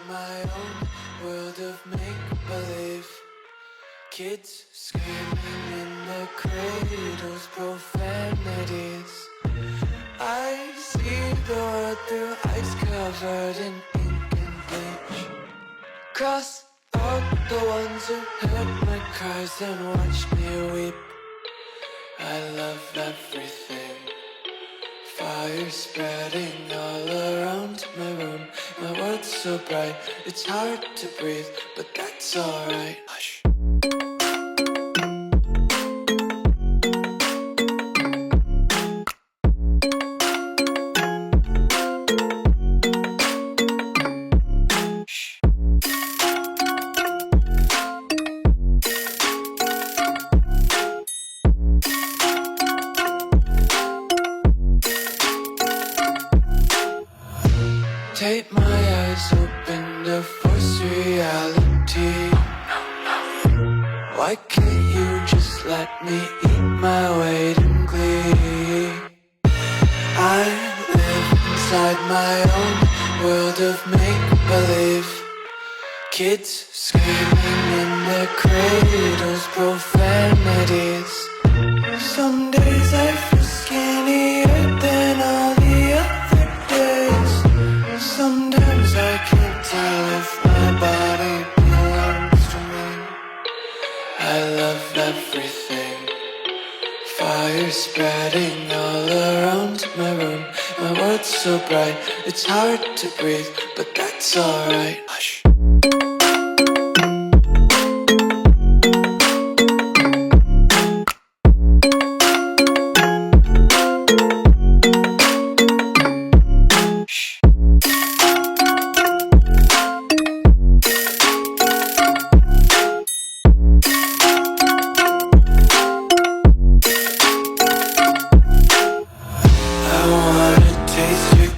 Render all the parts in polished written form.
my own world of make-believe. Kids screaming in the cradles, profanities. I see the world through ice covered in ink and bleach. Cross out the ones who heard my cries and watched me weep. I love everything. Fire spreading all around my room. My world's so bright, it's hard to breathe, but that's alright. Hush. Take my eyes open to force reality. Why can't you just let me eat my weight in glee? I live inside my own world of make-believe. Kids screaming in their cradles, profanities. Some days I feel skinnier than all the other days. Sometimes I can't tell if my body belongs to me. I love everything. Fire spreading all around my room. My world's so bright, it's hard to breathe, but that's alright. Hush.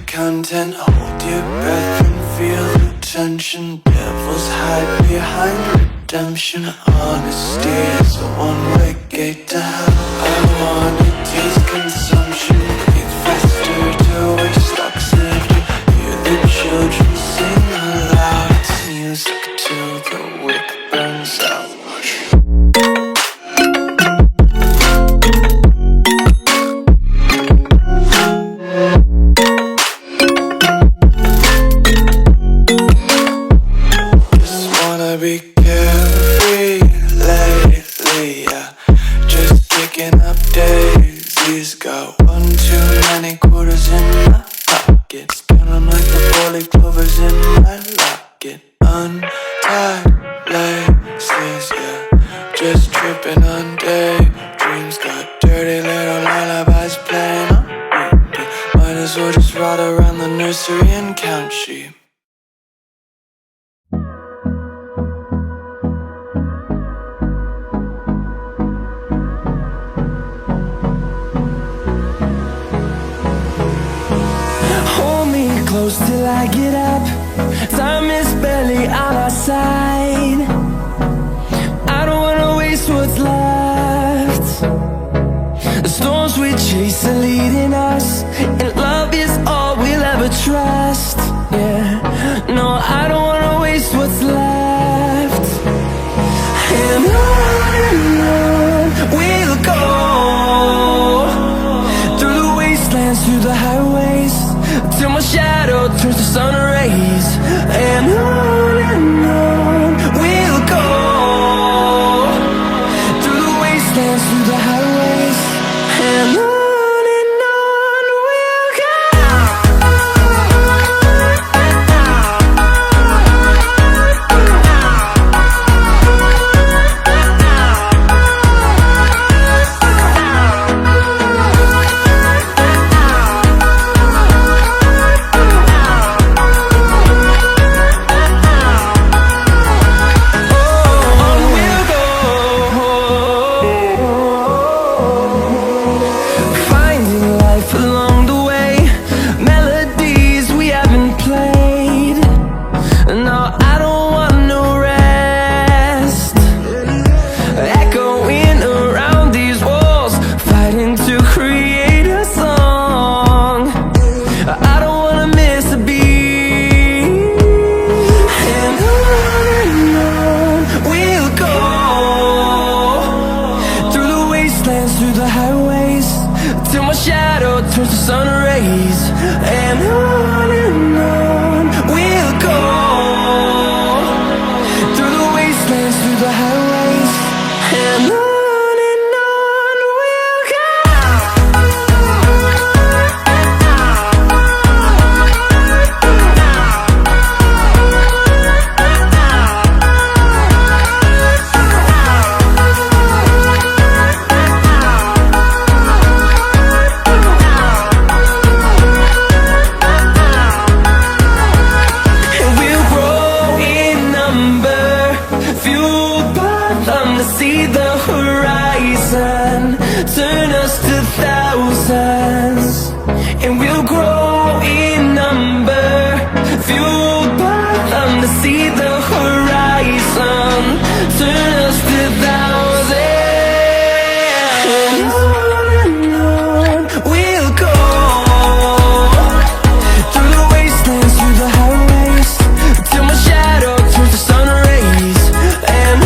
Content, hold your breath and feel the tension. Devils hide behind redemption. Honesty is a one-way gate to hell. I wanna taste consumption. Breathe faster to waste oxygen. Hear the children sing aloud. It's music till the wick burns out. Be carefree lately, yeah. Just picking up daisies. Got one too many quarters in my pocket. Spin 'em like the 4-leaf clovers in my locket. Untied laces, yeah. Just tripping on daydreams. Got dirty little lullabies playing on repeat. Might as well just ride around the nursery and count sheep. Close till I get up. Time is barely on our side. I don't wanna waste what's left. The storms we chase are leading us, and love is all we'll ever trust. Yeah, no, I don't wanna waste what's left. And on we'll go, through the wastelands, through the highways, till my shadow turns to sun rays. And on we'll go, through the wastelands, through the highways. And on we'll go. through the highways, till my shadow turns to sun rays. And on we'll go, through the wastelands, through the highways. And on we'll go. See the horizon turn us to thousands, and we'll grow in number, fueled by them to see the horizon turn us to thousands. And on we'll go, through the wastelands, through the highways, till my shadow turns to sun rays. And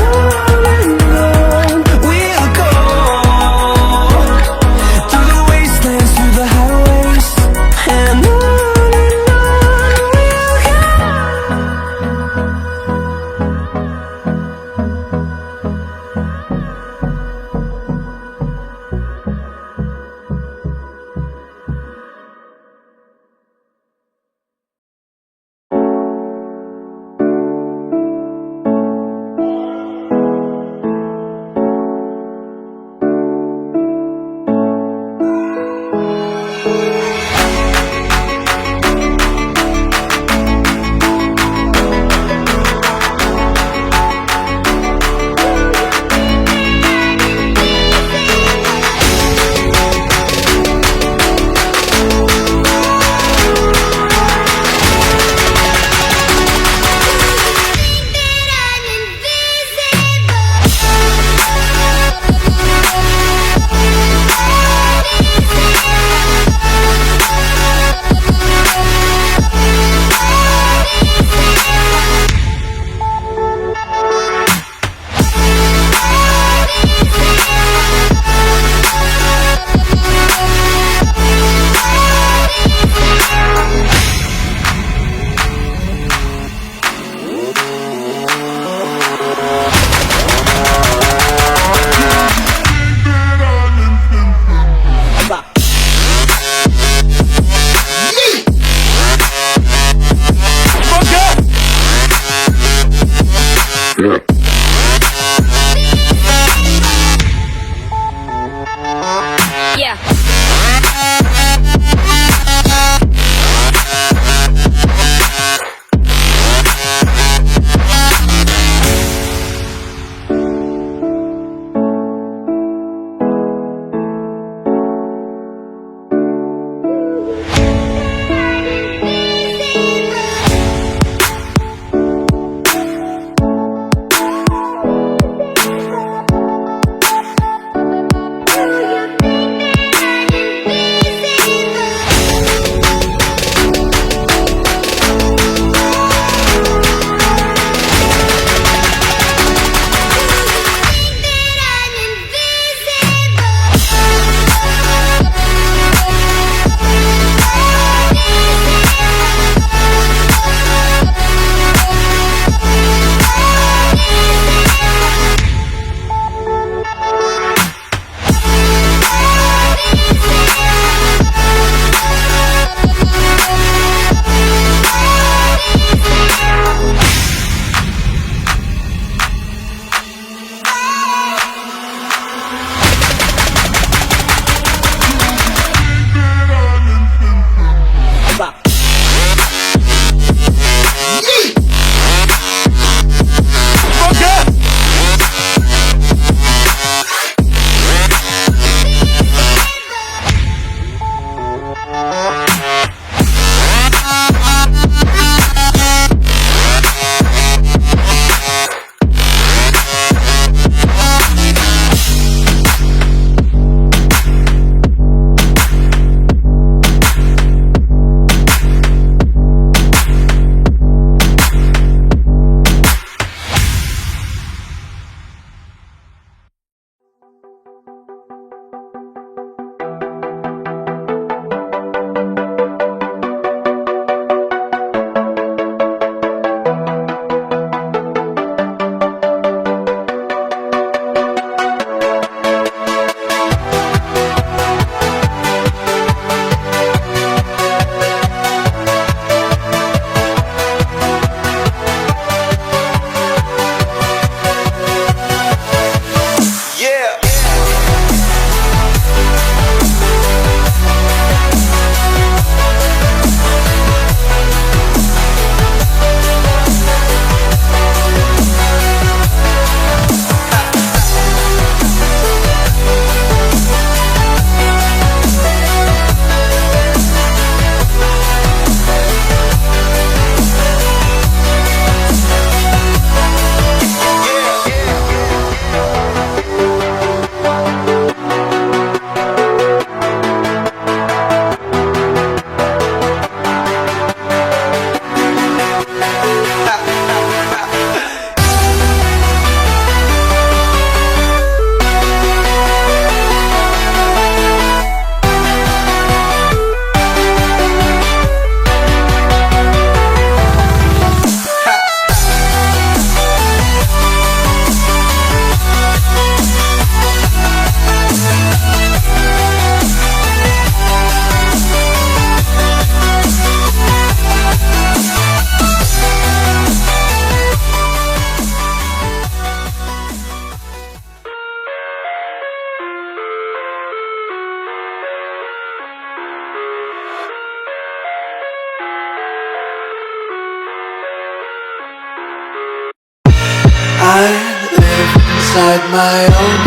inside my own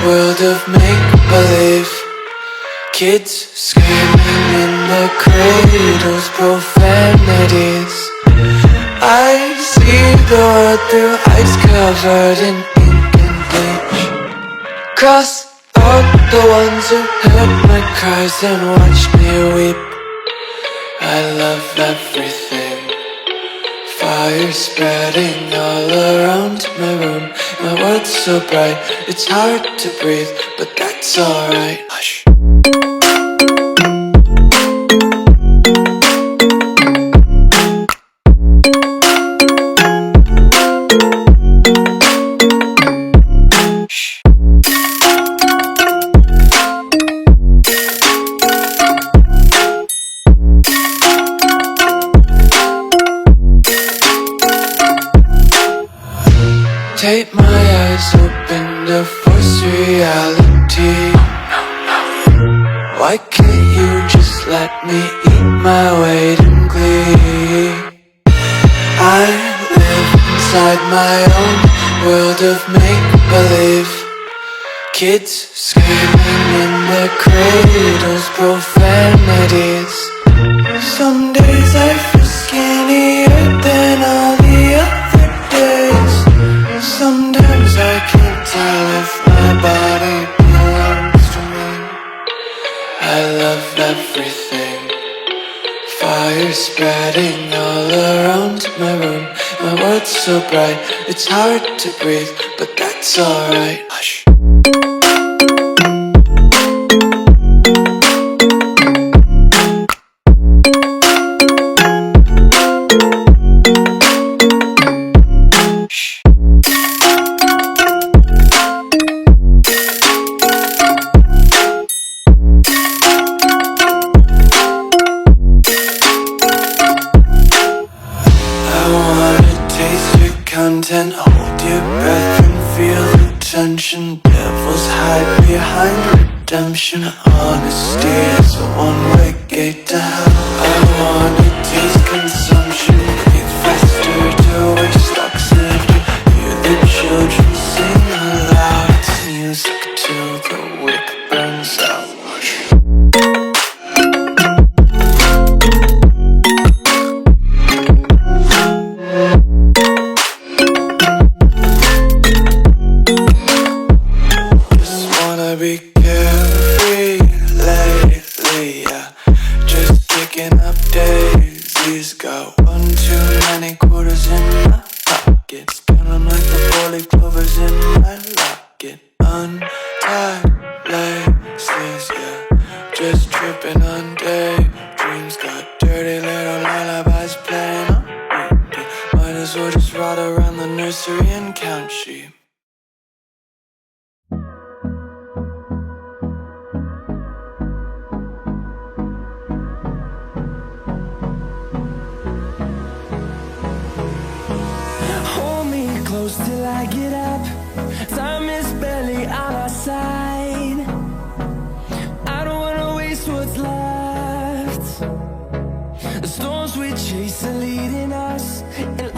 world of make-believe. Kids screaming in the cradles, profanities. I see the world through ice covered in ink and bleach. Cross out the ones who heard my cries and watched me weep. I love everything. Fire spreading all around my room. My world's so bright, it's hard to breathe, but that's alright. Hush. Tape my eyes open to force reality. Why can't you just let me eat my weight in glee? I live inside my own world of make-believe. Kids screaming in their cradles, profanities. Some days I feel skinnier than all the other days. Sometimes I can't tell if my body belongs to me. I love everything. Fire spreading all around my room. My world's so bright, it's hard to breathe, but that's alright. Hush. Content, hold your breath and feel the tension. Devils hide behind redemption. Honesty is a one-way gate to hell. I wanna taste consumption. Breathe faster to waste oxygen. Hear the children sing aloud. It's music till the wick burns out. Be carefree lately, yeah. Just picking up daisies. Got one too many quarters in my pockets. Counting like the four-leaf clovers in my locket. Untied laces, yeah. Just tripping on daydreams. Got dirty little lullabies playing on repeat. Might as well just ride around the nursery and count sheep. Till I get up, time is barely on our side. I don't wanna waste what's left. The storms we chase are leading us, and